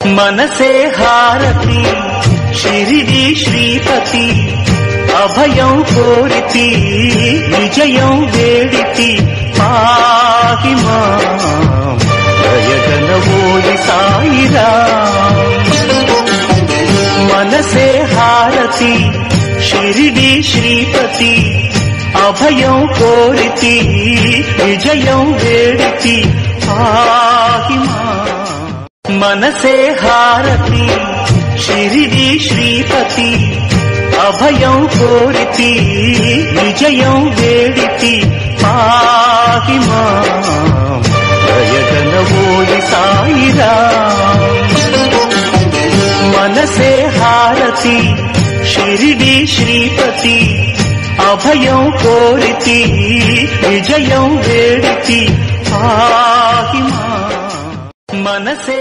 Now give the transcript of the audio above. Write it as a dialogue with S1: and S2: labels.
S1: మనసే హారతి షిరిడి శ్రీపతి అభయం కోరితి విజయం వేడితి పాహి మాం దయగనవోయి సాయిరాం మనసే హారతి షిరిడి శ్రీపతి అభయం కోరితి విజయం వేడితి పాహి మాం మనసే హారతి షిరిడి శ్రీపతి అభయం కోరితి విజయం వేడితి పాహి మాం దయగనవోయి సాయిరాం మనసే హారతి షిరిడి శ్రీపతి అభయం కోరితి విజయం వేడితి పాహి మాం మనసే